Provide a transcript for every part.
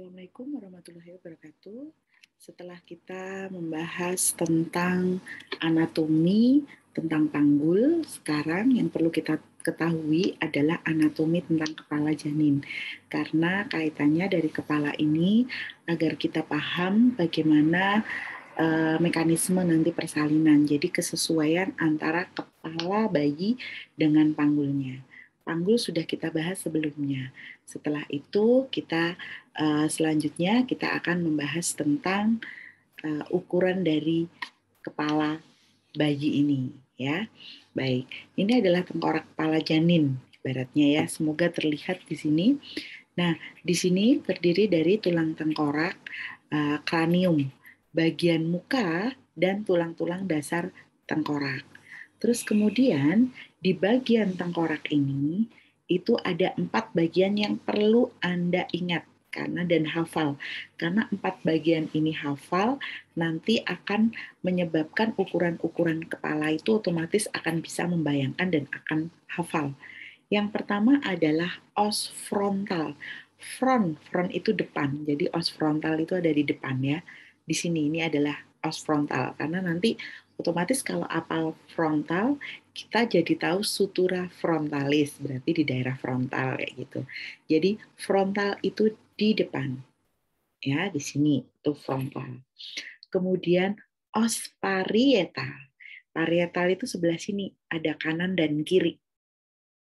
Assalamualaikum warahmatullahi wabarakatuh. Setelah kita membahas tentang anatomi, tentang panggul, sekarang yang perlu kita ketahui adalah anatomi tentang kepala janin. Karena kaitannya dari kepala ini agar kita paham bagaimana mekanisme nanti persalinan. Jadi kesesuaian antara kepala bayi dengan panggulnya. Panggul sudah kita bahas sebelumnya. Setelah itu kita selanjutnya kita akan membahas tentang ukuran dari kepala bayi ini, ya. Baik, ini adalah tengkorak kepala janin, ibaratnya ya. Semoga terlihat di sini. Nah, di sini terdiri dari tulang tengkorak, kranium, bagian muka, dan tulang-tulang dasar tengkorak. Terus kemudian di bagian tengkorak ini itu ada 4 bagian yang perlu Anda ingat dan hafal. Karena 4 bagian ini hafal nanti akan menyebabkan ukuran-ukuran kepala itu otomatis akan bisa membayangkan dan akan hafal. Yang pertama adalah os frontal. Front itu depan. Jadi os frontal itu ada di depan ya. Di sini ini adalah os frontal karena nanti otomatis kalau apal frontal kita jadi tahu sutura frontalis, berarti di daerah frontal kayak gitu. Jadi frontal itu di depan. Ya, di sini itu frontal. Kemudian os parietal. Parietal itu sebelah sini, ada kanan dan kiri.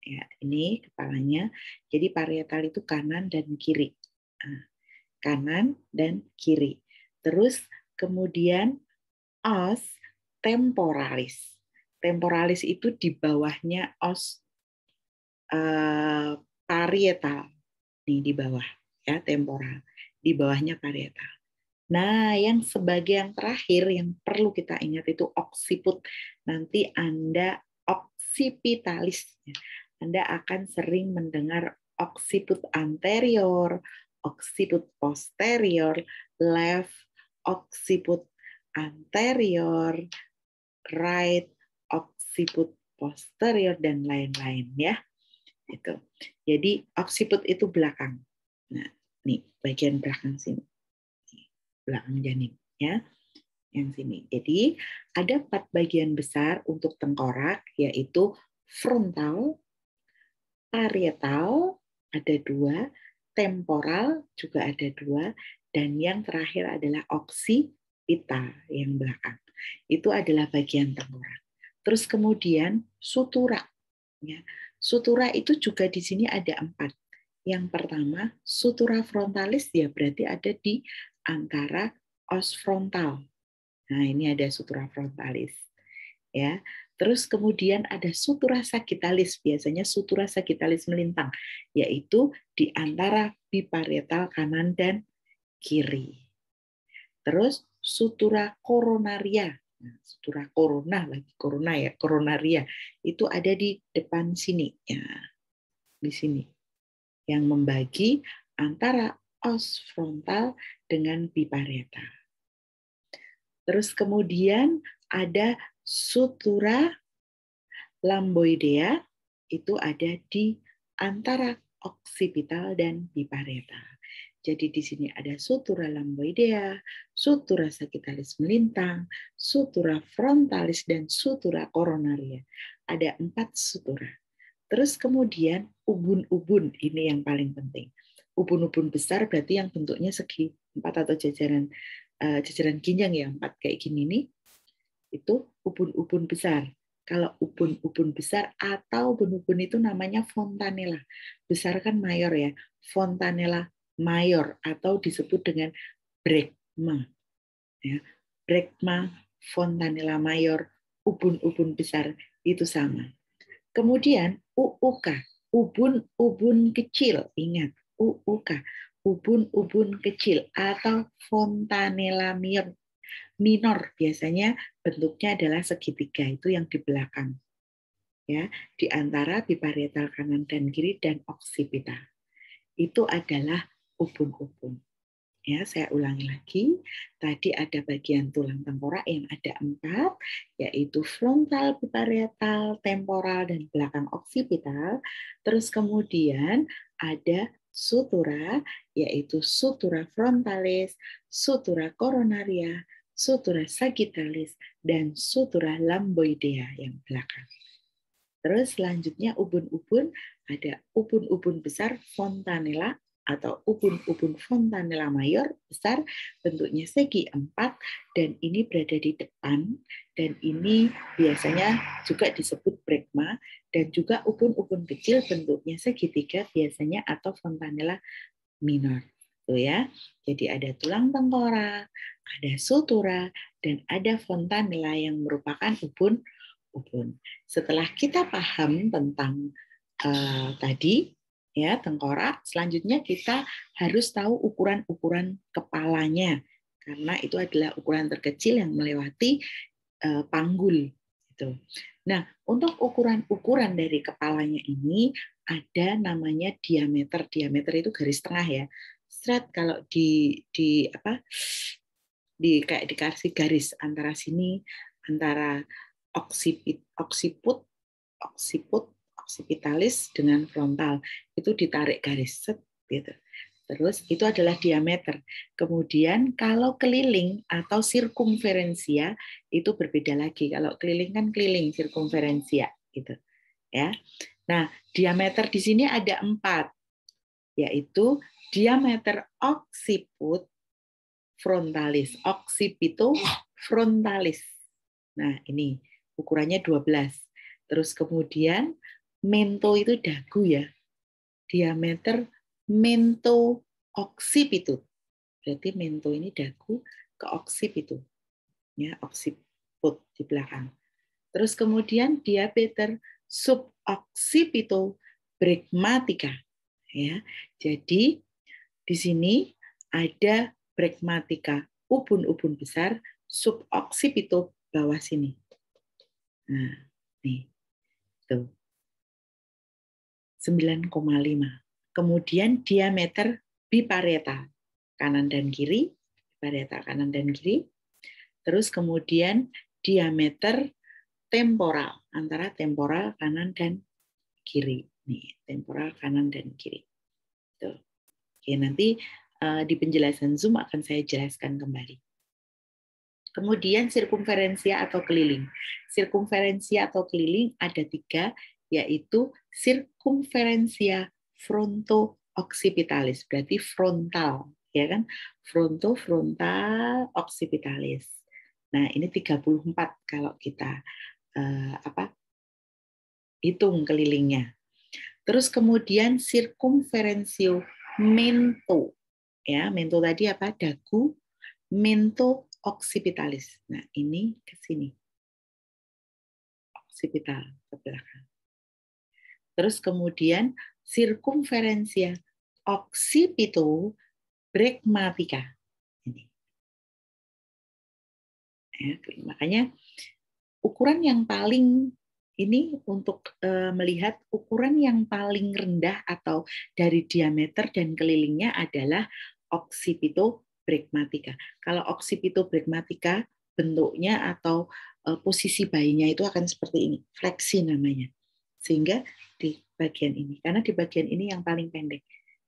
Ya, ini kepalanya. Jadi parietal itu kanan dan kiri. Nah, kanan dan kiri. Terus kemudian os temporalis. Temporalis itu di bawahnya os parietal. Nih di bawah ya, temporal. Di bawahnya parietal. Nah, yang sebagian terakhir yang perlu kita ingat itu occiput. Nanti Anda occipitalis. Anda akan sering mendengar occiput anterior, occiput posterior, left occiput anterior, right occiput posterior, dan lain-lain ya. Itu. Jadi occiput itu belakang. Nah, nih bagian belakang sini. Belakang janin ya. Yang sini. Jadi ada 4 bagian besar untuk tengkorak, yaitu frontal, parietal ada 2, temporal juga ada 2, dan yang terakhir adalah occipital yang belakang. Itu adalah bagian tengkorak. Terus kemudian sutura. Ya. Sutura itu juga di sini ada 4. Yang pertama, sutura frontalis ya berarti ada di antara os frontal. Nah, ini ada sutura frontalis. Ya. Terus kemudian ada sutura sagittalis, biasanya sutura sagittalis melintang, yaitu di antara biparietal kanan dan kiri. Terus sutura koronaria. Nah, sutura koronaria itu ada di depan sini ya. Di sini. Yang membagi antara os frontal dengan biparietal. Terus kemudian ada sutura lamboidea, itu ada di antara oksipital dan biparietal. Jadi di sini ada sutura lamboidea, sutura sagittalis melintang, sutura frontalis, dan sutura koronaria. Ada 4 sutura. Terus kemudian ubun-ubun, ini yang paling penting. Ubun-ubun besar berarti yang bentuknya segi 4 atau jajaran ginjang ya, 4 kayak gini nih. Itu ubun-ubun besar. Kalau ubun-ubun besar atau ubun-ubun itu namanya fontanella. Besar kan mayor ya. Fontanella mayor atau disebut dengan brekma. Ya. Brekma, fontanella mayor, ubun-ubun besar itu sama. Kemudian UUK, ubun-ubun kecil. Ingat, UUK, ubun-ubun kecil atau fontanella minor. Biasanya bentuknya adalah segitiga, itu yang di belakang. Ya, di antara biparietal kanan dan kiri dan oksipital. Itu adalah ubun-ubun. Ya, saya ulangi lagi. Tadi ada bagian tulang tengkorak yang ada 4, yaitu frontal, biparietal, temporal, dan belakang oksipital. Terus kemudian ada sutura, yaitu sutura frontalis, sutura coronaria, sutura sagittalis, dan sutura lamboidea yang belakang. Terus selanjutnya ubun-ubun, ada ubun-ubun besar fontanella atau ubun-ubun fontanella mayor besar, bentuknya segi 4, dan ini berada di depan, dan ini biasanya juga disebut bregma, dan juga ubun-ubun kecil bentuknya segitiga biasanya atau fontanella minor. Tuh ya. Jadi ada tulang tengkorak, ada sutura, dan ada fontanella yang merupakan ubun. Setelah kita paham tentang tadi ya tengkorak, selanjutnya kita harus tahu ukuran-ukuran kepalanya karena itu adalah ukuran terkecil yang melewati panggul gitu. Nah, untuk ukuran-ukuran dari kepalanya ini ada namanya diameter. Diameter itu garis tengah ya. Strat kalau di apa? Kayak dikasih garis antara sini antara occipitalis dengan frontal itu ditarik garis set gitu. Terus itu adalah diameter. Kemudian kalau keliling atau sirkumferensia itu berbeda lagi. Kalau keliling kan keliling, sirkumferensia gitu. Ya. Nah, diameter di sini ada 4, yaitu diameter occiput frontalis, occipito frontalis. Nah, ini ukurannya 12. Terus kemudian mento itu dagu ya. Diameter mento occipito. Berarti mento ini dagu ke occipito. Ya, occiput di belakang. Terus kemudian diameter suboccipito bregmatica. Ya. Jadi di sini ada bregmatica ubun-ubun besar, suboccipito bawah sini. Nah, nih. Tuh. 9,5. Kemudian diameter biparietal kanan dan kiri, biparietal kanan dan kiri. Terus kemudian diameter temporal antara temporal kanan dan kiri. Nih, temporal kanan dan kiri. Tuh. Oke, nanti di penjelasan Zoom akan saya jelaskan kembali. Kemudian sirkumferensia atau keliling. Sirkumferensia atau keliling ada 3, yaitu sirkumferensia fronto-occipitalis, berarti frontal, ya kan? Frontal occipitalis. Nah, ini 34 kalau kita hitung kelilingnya. Terus kemudian sirkumferensio mento. Ya, mento tadi apa? Dagu, mento occipitalis. Nah, ini ke sini. Occipital ke belakang. Terus kemudian sirkumferensia occipito bregmatica. Ini. Ya, makanya ukuran yang paling ini untuk melihat ukuran yang paling rendah atau dari diameter dan kelilingnya adalah occipito bregmatica. Kalau occipito bregmatica bentuknya atau posisi bayinya itu akan seperti ini, fleksi namanya. Sehingga di bagian ini, karena di bagian ini yang paling pendek,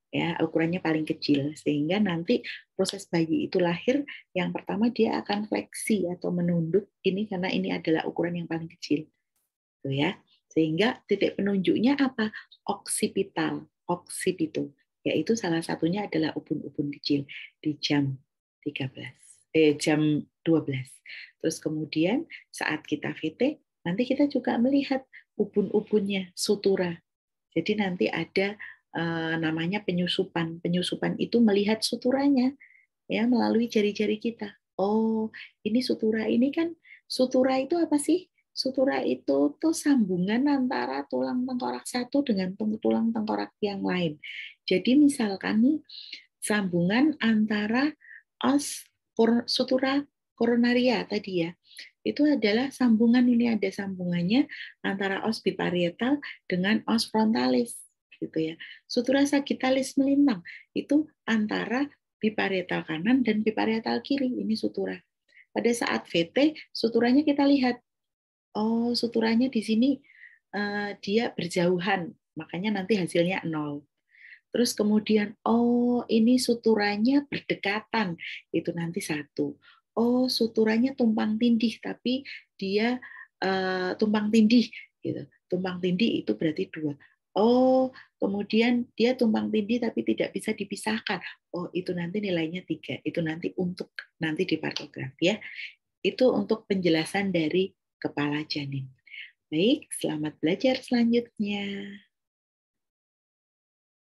ya ukurannya paling kecil, sehingga nanti proses bayi itu lahir, yang pertama dia akan fleksi atau menunduk ini karena ini adalah ukuran yang paling kecil, tuh ya. Sehingga titik penunjuknya apa? Occipital, occipito, yaitu salah satunya adalah ubun-ubun kecil di jam 12. Terus kemudian saat kita VT, nanti kita juga melihat ubun-ubunnya, sutura. Jadi nanti ada namanya penyusupan. Penyusupan itu melihat suturanya ya melalui jari-jari kita. Oh, ini sutura ini kan sutura itu apa sih? Sutura itu tuh sambungan antara tulang tengkorak satu dengan tulang tengkorak yang lain. Jadi misalkan nih sambungan antara sutura coronaria tadi ya. Itu adalah sambungan, ini ada sambungannya antara os biparietal dengan os frontalis gitu ya. Sutura sagittalis melintang itu antara biparietal kanan dan biparietal kiri, ini sutura. Pada saat VT suturanya kita lihat, oh suturanya di sini dia berjauhan, makanya nanti hasilnya 0. Terus kemudian, oh ini suturannya berdekatan, itu nanti 1. Oh suturannya tumpang tindih, tapi dia tumpang tindih, gitu. Tumpang tindih itu berarti 2. Oh kemudian dia tumpang tindih tapi tidak bisa dipisahkan. Oh itu nanti nilainya 3. Itu nanti untuk nanti di partograf ya. Itu untuk penjelasan dari kepala janin. Baik, selamat belajar selanjutnya.